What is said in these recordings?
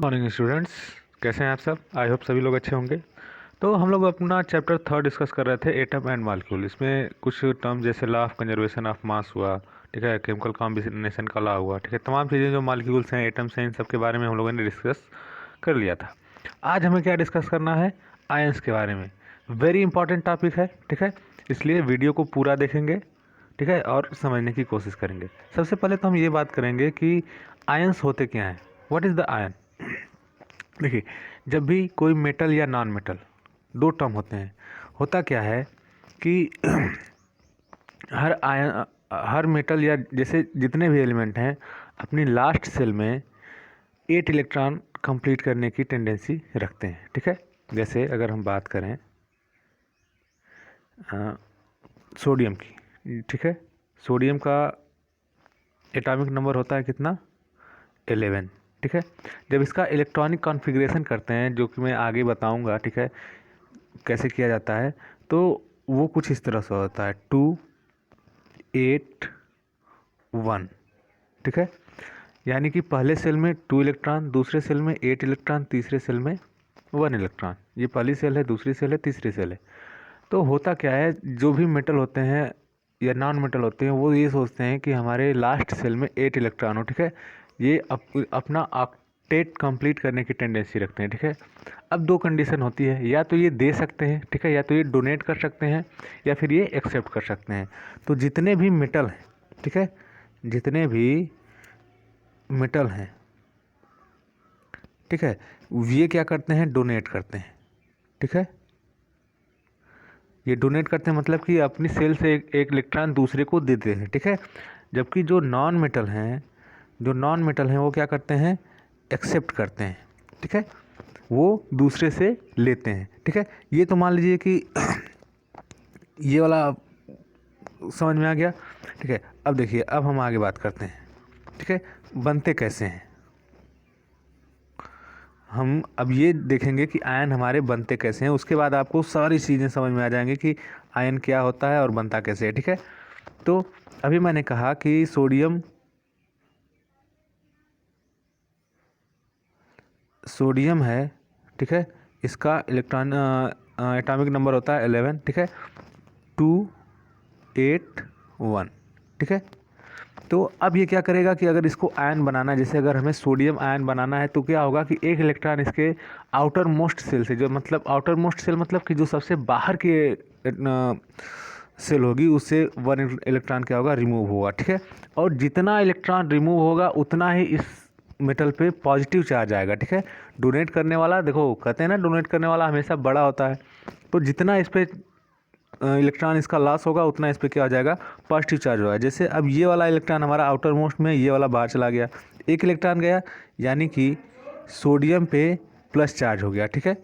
Morning students, कैसे हैं आप सब। आई होप सभी लोग अच्छे होंगे। तो हम लोग अपना चैप्टर 3 डिस्कस कर रहे थे, एटम एंड मॉलिक्यूल। इसमें कुछ टर्म जैसे law of conservation of mass हुआ, ठीक है, केमिकल कॉम्बिनेशन का लॉ हुआ, ठीक है, तमाम चीज़ें जो मॉलिक्यूल्स हैं, एटम्स हैं, इन सब के बारे में हम लोगों ने डिस्कस कर लिया था। आज हमें क्या डिस्कस करना है, आयंस के बारे में। वेरी इंपॉर्टेंट टॉपिक है, ठीक है, इसलिए वीडियो को पूरा देखेंगे, ठीक है, और समझने की कोशिश करेंगे। सबसे पहले तो हम ये बात करेंगे कि आयंस होते क्या हैं। What is the ion. देखिए, जब भी कोई मेटल या नॉन मेटल, दो टर्म होते हैं, होता क्या है कि हर मेटल या जैसे जितने भी एलिमेंट हैं, अपनी लास्ट सेल में 8 इलेक्ट्रॉन कंप्लीट करने की टेंडेंसी रखते हैं, ठीक है। जैसे अगर हम बात करें सोडियम की, ठीक है, सोडियम का एटॉमिक नंबर होता है कितना, 11, ठीक है। जब इसका इलेक्ट्रॉनिक कॉन्फ़िगरेशन करते हैं, जो कि मैं आगे बताऊंगा, ठीक है, कैसे किया जाता है, तो वो कुछ इस तरह से होता है 2 8 1, ठीक है। यानी कि पहले सेल में 2 इलेक्ट्रॉन, दूसरे सेल में 8 इलेक्ट्रॉन, तीसरे सेल में 1 इलेक्ट्रॉन। ये पहली सेल है, दूसरी सेल है, तीसरी सेल है। तो होता क्या है, जो भी मेटल होते हैं या नॉन मेटल होते हैं, वो ये सोचते हैं कि हमारे लास्ट सेल में 8 इलेक्ट्रॉन हो, ठीक है। ये अपना ऑक्टेट कंप्लीट करने की टेंडेंसी रखते हैं, ठीक है। अब दो कंडीशन होती है, या तो ये दे सकते हैं, ठीक है, या तो ये डोनेट कर सकते हैं, या फिर ये एक्सेप्ट कर सकते हैं। तो जितने भी मेटल हैं, ठीक है, जितने भी मेटल हैं, ठीक है, ये क्या करते हैं, डोनेट करते हैं, ठीक है। ये डोनेट करते हैं मतलब कि अपनी सेल से एक इलेक्ट्रॉन दूसरे को देते हैं, ठीक है। जबकि जो नॉन मेटल हैं वो क्या करते हैं, एक्सेप्ट करते हैं, ठीक है, वो दूसरे से लेते हैं, ठीक है। ये तो मान लीजिए कि ये वाला समझ में आ गया, ठीक है। अब देखिए, अब हम आगे बात करते हैं, ठीक है, बनते कैसे हैं। हम अब ये देखेंगे कि आयन हमारे बनते कैसे हैं, उसके बाद आपको सारी चीज़ें समझ में आ जाएंगी कि आयन क्या होता है और बनता कैसे है, ठीक है। तो अभी मैंने कहा कि सोडियम है, ठीक है, इसका इलेक्ट्रॉन एटॉमिक नंबर होता है 11, ठीक है, 2 8 1, ठीक है। तो अब ये क्या करेगा कि अगर इसको आयन बनाना है, जैसे अगर हमें सोडियम आयन बनाना है, तो क्या होगा कि एक इलेक्ट्रॉन इसके आउटर मोस्ट सेल से, जो मतलब आउटर मोस्ट सेल मतलब कि जो सबसे बाहर की सेल होगी, उससे 1 इलेक्ट्रॉन क्या होगा, रिमूव होगा, ठीक है। और जितना इलेक्ट्रॉन रिमूव होगा उतना ही इस मेटल पे पॉजिटिव चार्ज आएगा, ठीक है। डोनेट करने वाला, देखो कहते हैं ना, डोनेट करने वाला हमेशा बड़ा होता है। तो जितना इस पर इलेक्ट्रॉन इसका लॉस होगा, उतना इस पर क्या हो जाएगा, पॉजिटिव चार्ज होगा। जैसे अब ये वाला इलेक्ट्रॉन हमारा आउटर मोस्ट में, ये वाला बाहर चला गया, एक इलेक्ट्रॉन गया, यानी कि सोडियम पे प्लस चार्ज हो गया, ठीक है।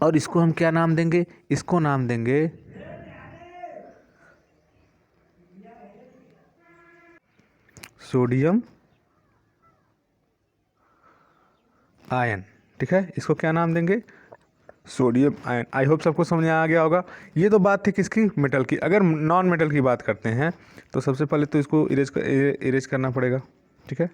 और इसको हम क्या नाम देंगे, इसको नाम देंगे सोडियम आयन, ठीक है। इसको क्या नाम देंगे, सोडियम आयन। आई होप सबको समझ में आ गया होगा। ये तो बात थी किसकी, मेटल की। अगर नॉन मेटल की बात करते हैं, तो सबसे पहले तो इसको इरेज करना पड़ेगा, ठीक है।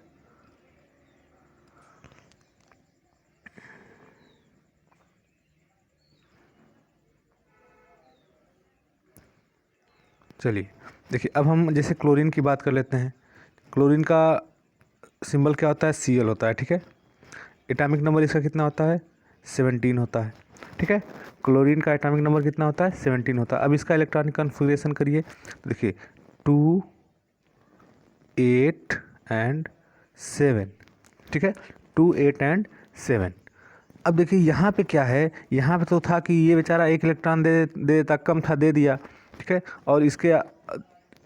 चलिए देखिए, अब हम जैसे क्लोरीन की बात कर लेते हैं। क्लोरीन का सिंबल क्या होता है, Cl होता है, ठीक है। एटॉमिक नंबर इसका कितना होता है, 17 होता है, ठीक है। क्लोरीन का एटॉमिक नंबर कितना होता है, 17 होता है। अब इसका इलेक्ट्रॉनिक कॉन्फ़िगरेशन करिए, तो देखिए 2 8 एंड 7, ठीक है, 2 8 एंड 7। अब देखिए यहाँ पे क्या है, यहाँ पे तो था कि ये बेचारा एक इलेक्ट्रॉन दे देता, कम था, दे दिया, ठीक है। और इसके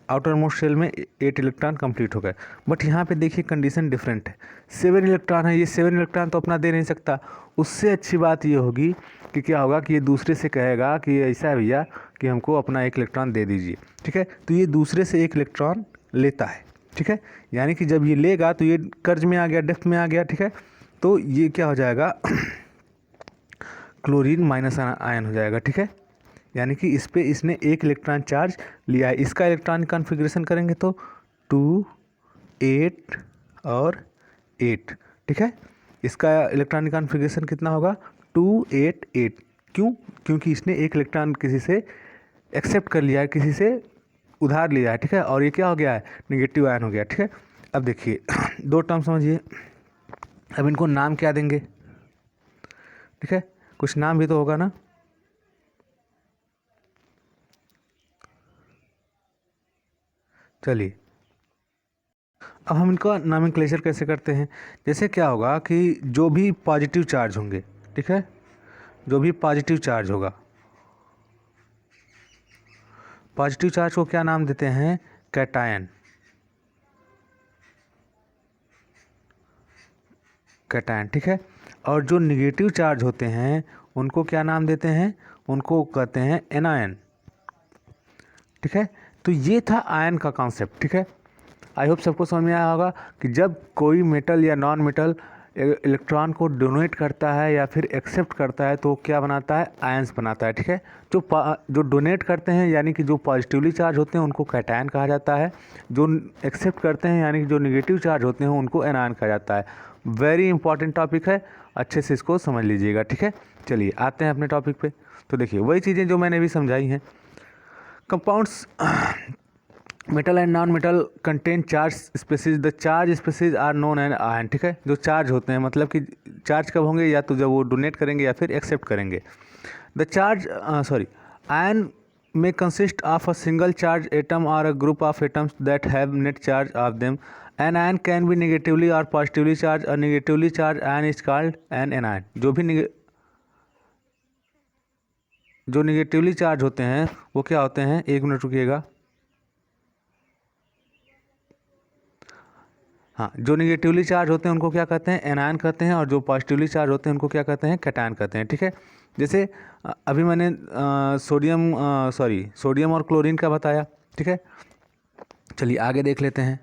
आउटर मोस्ट शेल में 8 इलेक्ट्रॉन कंप्लीट हो गए। बट यहाँ पे देखिए कंडीशन डिफरेंट है, 7 इलेक्ट्रॉन है, ये 7 इलेक्ट्रॉन तो अपना दे नहीं सकता। उससे अच्छी बात ये होगी कि क्या होगा कि ये दूसरे से कहेगा कि ऐसा है भैया कि हमको अपना एक इलेक्ट्रॉन दे दीजिए, ठीक है। तो ये दूसरे से एक इलेक्ट्रॉन लेता है, ठीक है। यानी कि जब ये लेगा तो ये कर्ज में आ गया, डेप्थ में आ गया, ठीक है। तो ये क्या हो जाएगा, क्लोरीन माइनस आयन हो जाएगा, ठीक है। यानी कि इस पे इसने एक इलेक्ट्रॉन चार्ज लिया है। इसका इलेक्ट्रॉनिक कॉन्फ़िगरेशन करेंगे तो 2 8 और 8, ठीक है। इसका इलेक्ट्रॉनिक कॉन्फ़िगरेशन कितना होगा 288। क्यों? क्योंकि इसने एक इलेक्ट्रॉन किसी से एक्सेप्ट कर लिया है, किसी से उधार लिया है, ठीक है, और ये क्या हो गया है, नेगेटिव आयन हो गया, ठीक है। अब देखिए दो टर्म समझिए, अब इनको नाम क्या देंगे, ठीक है, कुछ नाम भी तो होगा ना। चलिए अब हम इनका नॉमेनक्लेचर कैसे करते हैं। जैसे क्या होगा कि जो भी पॉजिटिव चार्ज होंगे, ठीक है, जो भी पॉजिटिव चार्ज होगा, पॉजिटिव चार्ज को क्या नाम देते हैं, कैटायन, कैटायन, ठीक है। और जो निगेटिव चार्ज होते हैं उनको क्या नाम देते हैं, उनको कहते हैं एनायन, ठीक है। तो ये था आयन का कॉन्सेप्ट, ठीक है। आई होप सबको समझ में आया होगा कि जब कोई मेटल या नॉन मेटल इलेक्ट्रॉन को डोनेट करता है या फिर एक्सेप्ट करता है तो क्या बनाता है, आयंस बनाता है, ठीक है। जो डोनेट करते हैं यानी कि जो पॉजिटिवली चार्ज होते हैं उनको कैटायन कहा जाता है, जो एक्सेप्ट करते हैं यानी कि जो निगेटिव चार्ज होते हैं उनको एनायन कहा जाता है। वेरी इंपॉर्टेंट टॉपिक है, अच्छे से इसको समझ लीजिएगा, ठीक है। चलिए आते हैं अपने टॉपिक पे। तो देखिए वही चीज़ें जो मैंने भी समझाई हैं। Compounds metal and non metal contain charge species, the charge species are known and ion, ठीक है। जो चार्ज होते हैं मतलब कि चार्ज कब होंगे, या तो जब वो डोनेट करेंगे या फिर एक्सेप्ट करेंगे। द चार्ज आयन में consist of a single charge atom और a group of atoms that have net charge of them. An ion can be negatively और positively charge, a negatively charge ion is called an anion. जो negatively charge होते हैं वो क्या होते हैं, एक मिनट रुकिएगा। हाँ, जो निगेटिवली चार्ज होते हैं उनको क्या कहते हैं, एनायन कहते हैं, और जो पॉजिटिवली चार्ज होते हैं उनको क्या कहते हैं, कैटायन कहते हैं, ठीक है। जैसे अभी मैंने सोडियम और क्लोरीन का बताया, ठीक है। चलिए आगे देख लेते हैं।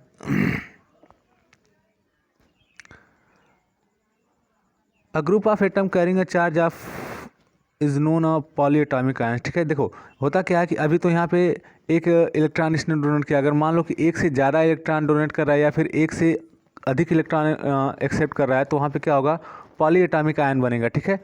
अ group of atom carrying a charge of is known a polyatomic ion, ठीक है। देखो होता क्या है कि अभी तो यहाँ पे एक इलेक्ट्रॉन इसने डोनेट किया, अगर मान लो कि एक से ज़्यादा इलेक्ट्रॉन डोनेट कर रहा है या फिर एक से अधिक इलेक्ट्रॉन एक्सेप्ट कर रहा है तो वहाँ पे क्या होगा, पॉलीएटॉमिक आयन बनेगा, ठीक है।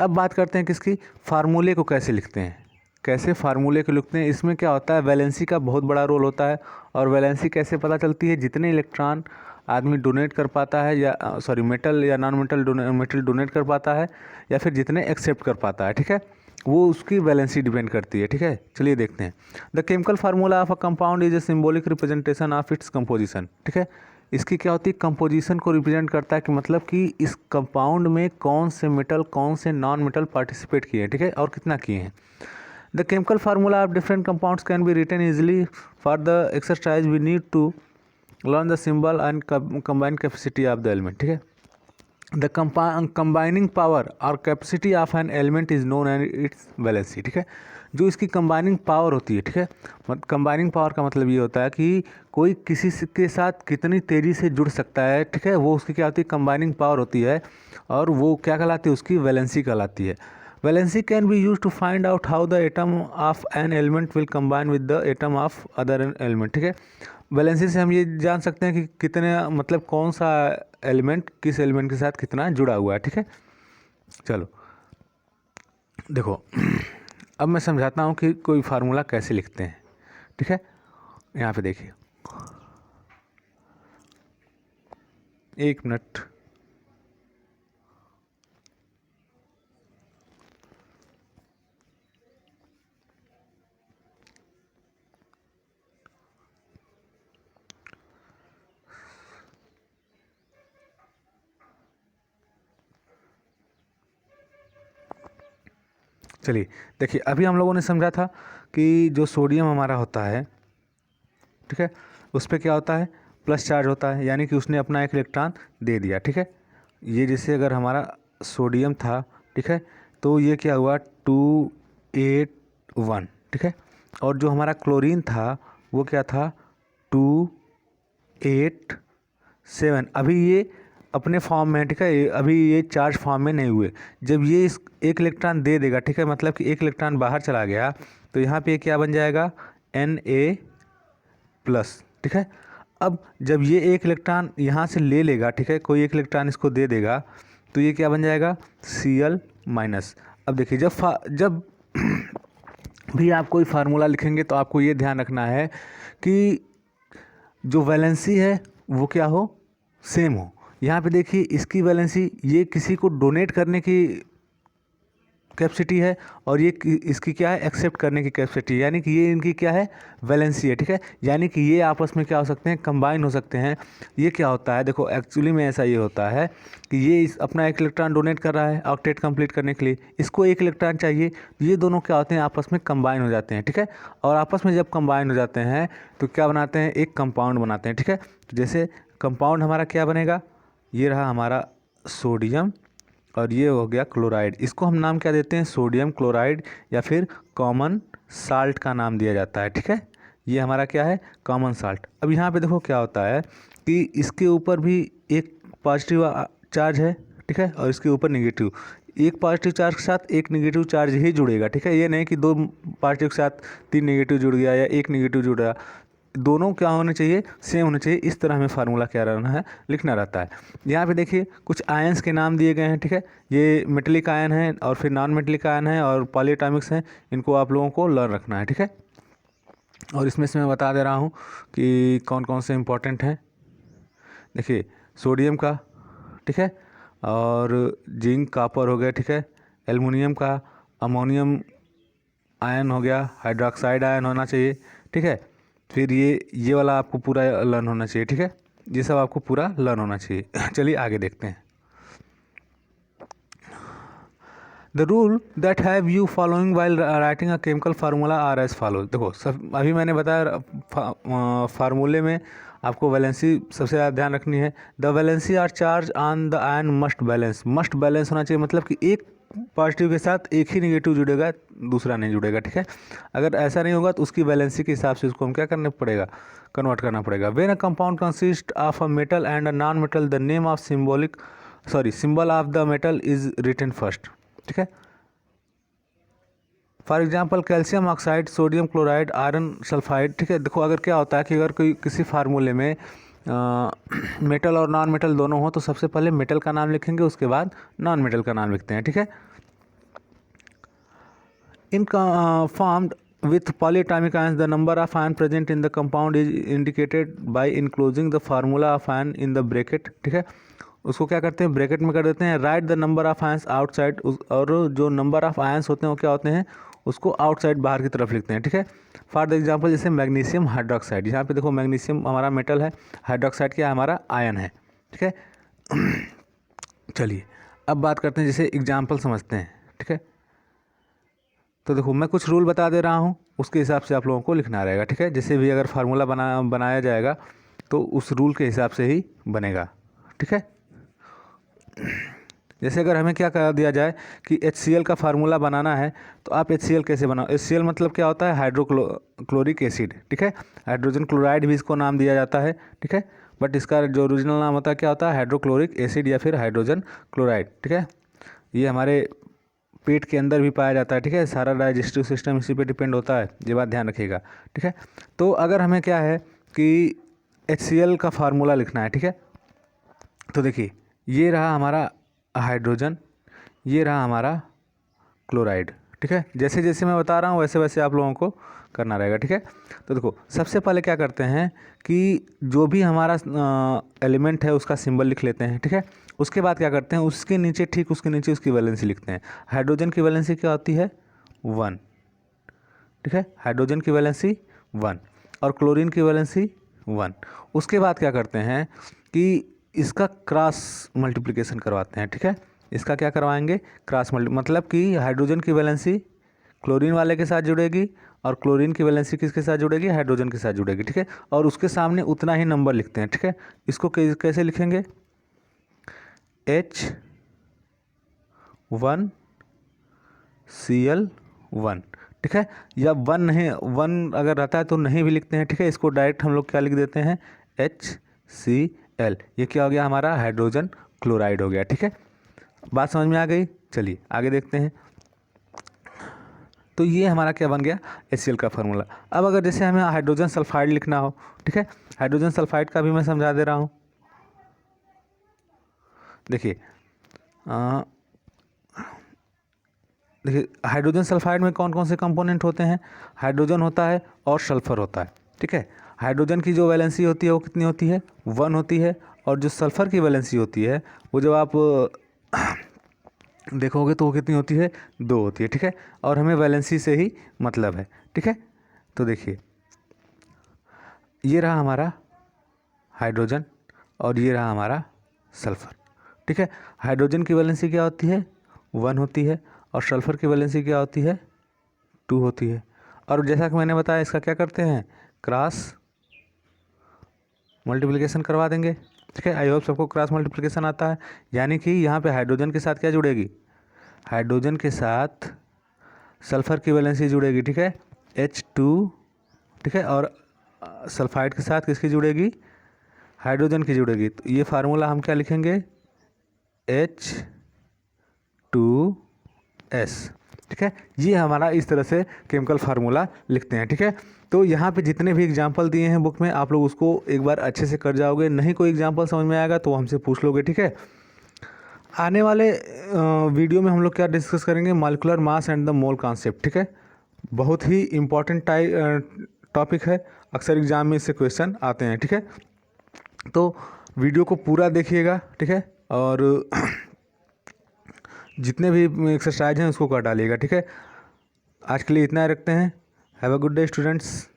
अब बात करते हैं किसकी, फार्मूले को कैसे लिखते हैं, कैसे फार्मूले को लिखते हैं। इसमें क्या होता है, वैलेंसी का बहुत बड़ा रोल होता है। और वैलेंसी कैसे पता चलती है, जितने इलेक्ट्रॉन आदमी डोनेट कर पाता है या मेटल या नॉन मेटल मेटल डोनेट कर पाता है या फिर जितने एक्सेप्ट कर पाता है, ठीक है, वो उसकी वैलेंसी डिपेंड करती है, ठीक है। चलिए देखते हैं। The chemical formula of a compound is a symbolic representation of its composition, ठीक है। इसकी क्या होती है, कंपोजिशन को रिप्रेजेंट करता है कि मतलब कि इस कंपाउंड में कौन से मेटल कौन से नॉन मेटल पार्टिसिपेट किए हैं, ठीक है, और कितना किए हैं। The chemical formula of different compounds can be written easily. For the exercise we need to learn the symbol and combined capacity of the element, ठीक है। the combining power or capacity of an element is known as its valency, ठीक है। जो इसकी combining power होती है, ठीक है, कंबाइनिंग पावर का मतलब ये होता है कि कोई किसी के साथ कितनी तेज़ी से जुड़ सकता है, ठीक है, वो उसकी क्या होती है, कंबाइनिंग पावर होती है, और वो क्या कहलाती है, उसकी वैलेंसी कहलाती है। Valency can be use to find out how the atom of an element will combine with the atom of other element, ठीक है। वैलेंसी से हम ये जान सकते हैं कि कितने मतलब कौन सा एलिमेंट किस एलिमेंट के साथ कितना जुड़ा हुआ है, ठीक है। चलो देखो अब मैं समझाता हूँ कि कोई फार्मूला कैसे लिखते हैं, ठीक है। यहाँ पे देखिए, एक मिनट। चलिए देखिए, अभी हम लोगों ने समझा था कि जो सोडियम हमारा होता है, ठीक है, उस पर क्या होता है, प्लस चार्ज होता है, यानी कि उसने अपना एक इलेक्ट्रॉन दे दिया, ठीक है। ये जैसे अगर हमारा सोडियम था, ठीक है, तो ये क्या हुआ 281, ठीक है। और जो हमारा क्लोरीन था वो क्या था 287। अभी ये अपने फॉर्म में, ठीक है, अभी ये चार्ज फॉर्म में नहीं हुए। जब ये इस एक इलेक्ट्रॉन दे देगा, ठीक है, मतलब कि एक इलेक्ट्रॉन बाहर चला गया तो यहाँ पे क्या बन जाएगा, Na+, ठीक है। अब जब ये एक इलेक्ट्रॉन यहाँ से ले लेगा, ठीक है, कोई एक इलेक्ट्रॉन इसको दे देगा तो ये क्या बन जाएगा, Cl माइनस। अब देखिए जब भी आप कोई फार्मूला लिखेंगे तो आपको ये ध्यान रखना है कि जो वैलेंसी है वो क्या हो, सेम हो। यहाँ पे देखिए इसकी वैलेंसी ये किसी को डोनेट करने की कैपेसिटी है और ये इसकी क्या है, एक्सेप्ट करने की कैपेसिटी, यानी कि ये इनकी क्या है, वैलेंसी है, ठीक है। यानी कि ये आपस में क्या हो सकते हैं, कंबाइन हो सकते हैं। ये क्या होता है, देखो एक्चुअली में ऐसा ये होता है कि ये अपना एक इलेक्ट्रॉन डोनेट कर रहा है ऑक्टेट कंप्लीट करने के लिए, इसको एक इलेक्ट्रॉन चाहिए, ये दोनों क्या होते हैं, आपस में कंबाइन हो जाते हैं, ठीक है। और आपस में जब कंबाइन हो जाते हैं तो क्या बनाते हैं, एक कंपाउंड बनाते हैं, ठीक है। तो जैसे कंपाउंड हमारा क्या बनेगा, ये रहा हमारा सोडियम और ये हो गया क्लोराइड। इसको हम नाम क्या देते हैं, सोडियम क्लोराइड या फिर कॉमन साल्ट का नाम दिया जाता है, ठीक है। ये हमारा क्या है, कॉमन साल्ट। अब यहाँ पे देखो क्या होता है कि इसके ऊपर भी एक पॉजिटिव चार्ज है, ठीक है, और इसके ऊपर नेगेटिव। एक पॉजिटिव चार्ज के साथ एक नेगेटिव चार्ज ही जुड़ेगा, ठीक है। ये नहीं कि दो पॉजिटिव के साथ तीन नेगेटिव जुड़ गया या एक नेगेटिव जुड़ गया, दोनों क्या होने चाहिए, सेम होने चाहिए। इस तरह हमें फार्मूला क्या रहना है, लिखना रहता है। यहाँ पे देखिए कुछ आयंस के नाम दिए गए हैं, ठीक है। ये मेटेलिक आयन है और फिर नॉन मेटेलिक आयन है और पॉलीएटॉमिक्स हैं, इनको आप लोगों को लर्न रखना है, ठीक है। और इसमें से मैं बता दे रहा हूँ कि कौन कौन से इंपॉर्टेंट हैं। देखिए सोडियम का, ठीक है, और जिंक कॉपर हो गया, ठीक है। एल्युमिनियम का अमोनियम आयन हो गया, हाइड्रोक्साइड आयन होना चाहिए, ठीक है। फिर ये वाला आपको पूरा लर्न होना चाहिए, ठीक है। ये सब आपको पूरा लर्न होना चाहिए। चलिए आगे देखते हैं। The rule that have you following while writing a chemical formula are as follow. देखो सब अभी मैंने बताया फार्मूले में आपको वैलेंसी सबसे ज़्यादा ध्यान रखनी है। The valency or charge on the ion must balance. Must balance होना चाहिए, मतलब कि एक पॉजिटिव के साथ एक ही नेगेटिव जुड़ेगा, दूसरा नहीं जुड़ेगा, ठीक है। अगर ऐसा नहीं होगा तो उसकी वैलेंसी के हिसाब से उसको हम क्या करना पड़ेगा, कन्वर्ट करना पड़ेगा। When a compound consist of a metal and a non metal the name of symbol of the metal is written first, ठीक है। For example calcium oxide, sodium chloride, iron sulphide, ठीक है। देखो अगर क्या होता है कि अगर कोई किसी फार्मूले में मेटल और नॉन मेटल दोनों हो तो सबसे पहले मेटल का नाम लिखेंगे, उसके बाद नॉन मेटल का नाम लिखते हैं, ठीक है। इन formed with polyatomic ions the number of ion present in the compound is indicated by enclosing the formula of ion in the bracket, ठीक है। उसको क्या करते हैं, ब्रैकेट में कर देते हैं। Right the number of ions outside, और जो नंबर ऑफ आयंस होते हैं वो क्या होते हैं, उसको आउटसाइड बाहर की तरफ लिखते हैं, ठीक है। फॉर द एग्जांपल जैसे मैग्नीशियम हाइड्रोक्साइड, यहाँ पे देखो मैग्नीशियम हमारा मेटल है, हाइड्रोक्साइड क्या हमारा आयन है, ठीक है। चलिए अब बात करते हैं, जैसे एग्जाम्पल समझते हैं, ठीक है। तो देखो मैं कुछ रूल बता दे रहा हूँ, उसके हिसाब से आप लोगों को लिखना रहेगा, ठीक है। जैसे भी अगर फार्मूला बनाया जाएगा तो उस रूल के हिसाब से ही बनेगा, ठीक है। जैसे अगर हमें क्या कर दिया जाए कि HCl का फार्मूला बनाना है तो आप HCl कैसे बनाओ। HCl मतलब क्या होता है, हाइड्रोक्लोरिक एसिड, ठीक है। हाइड्रोजन क्लोराइड भी इसको नाम दिया जाता है, ठीक है। बट इसका जो ओरिजिनल नाम होता है क्या होता है, हाइड्रोक्लोरिक एसिड या फिर हाइड्रोजन क्लोराइड, ठीक है। ये हमारे पेट के अंदर भी पाया जाता है, ठीक है। सारा डाइजेस्टिव सिस्टम इसी पे डिपेंड होता है, ये बात ध्यान रखिएगा, ठीक है। तो अगर हमें क्या है कि HCl का फार्मूला लिखना है, ठीक है। तो देखिए ये रहा हमारा हाइड्रोजन, ये रहा हमारा क्लोराइड, ठीक है। जैसे जैसे मैं बता रहा हूँ वैसे वैसे आप लोगों को करना रहेगा, ठीक है। तो देखो सबसे पहले क्या करते हैं कि जो भी हमारा एलिमेंट है उसका सिंबल लिख लेते हैं, ठीक है। उसके बाद क्या करते हैं, उसके नीचे ठीक उसके नीचे उसकी वैलेंसी लिखते हैं। हाइड्रोजन की वैलेंसी क्या होती है, 1, ठीक है। हाइड्रोजन की वैलेंसी 1 और क्लोरीन की वैलेंसी 1। उसके बाद क्या करते हैं कि इसका क्रॉस मल्टीप्लिकेशन करवाते हैं, ठीक है। इसका क्या करवाएंगे, क्रॉस मतलब कि हाइड्रोजन की वैलेंसी क्लोरीन वाले के साथ जुड़ेगी और क्लोरीन की वैलेंसी किसके साथ जुड़ेगी, हाइड्रोजन के साथ जुड़ेगी, ठीक है। और उसके सामने उतना ही नंबर लिखते हैं, ठीक है। इसको कैसे लिखेंगे, H1 Cl1, ठीक है। या 1 नहीं, 1 अगर रहता है तो नहीं भी लिखते हैं, ठीक है। इसको डायरेक्ट हम लोग क्या लिख देते हैं, HCl। ये क्या हो गया, हमारा हाइड्रोजन क्लोराइड हो गया, ठीक है। बात समझ में आ गई, चलिए आगे देखते हैं। तो ये हमारा क्या बन गया, HCl का फार्मूला। अब अगर जैसे हमें हाइड्रोजन सल्फाइड लिखना हो, ठीक है। हाइड्रोजन सल्फाइड का भी मैं समझा दे रहा हूँ। देखिए देखिए हाइड्रोजन सल्फाइड में कौन कौन से कंपोनेंट होते हैं, हाइड्रोजन होता है और सल्फर होता है, ठीक है। हाइड्रोजन की जो वैलेंसी होती है वो कितनी होती है, 1 होती है, और जो सल्फर की वैलेंसी होती है वो जब आप देखोगे तो वो कितनी होती है, 2 होती है, ठीक है। और हमें वैलेंसी से ही मतलब है, ठीक है। तो देखिए ये रहा हमारा हाइड्रोजन और ये रहा हमारा सल्फर, ठीक है। हाइड्रोजन की वैलेंसी क्या होती है, 1 होती है, और सल्फर की वैलेंसी क्या होती है, 2 होती है। और जैसा कि मैंने बताया इसका क्या करते हैं, क्रॉस मल्टीप्लिकेशन करवा देंगे, ठीक है। आई होप सबको क्रॉस मल्टीप्लिकेशन आता है। यानी कि यहाँ पे हाइड्रोजन के साथ क्या जुड़ेगी, हाइड्रोजन के साथ सल्फर की वैलेंसी जुड़ेगी, ठीक है, H2, ठीक है। और सल्फाइड के साथ किसकी जुड़ेगी, हाइड्रोजन की जुड़ेगी। तो ये फार्मूला हम क्या लिखेंगे, H2S, ठीक है। ये हमारा इस तरह से केमिकल फार्मूला लिखते हैं, ठीक है। तो यहाँ पे जितने भी एग्जाम्पल दिए हैं बुक में आप लोग उसको एक बार अच्छे से कर जाओगे, नहीं कोई एग्जाम्पल समझ में आएगा तो हमसे पूछ लोगे, ठीक है। आने वाले वीडियो में हम लोग क्या डिस्कस करेंगे, molecular mass and the mole concept, ठीक है। बहुत ही इम्पॉर्टेंट टॉपिक है, अक्सर एग्जाम में इससे क्वेश्चन आते हैं, ठीक है। तो वीडियो को पूरा देखिएगा, ठीक है, और जितने भी एक्सरसाइज हैं उसको कर डालिएगा, ठीक है। आज के लिए इतना ही रखते हैं। Have a good day students.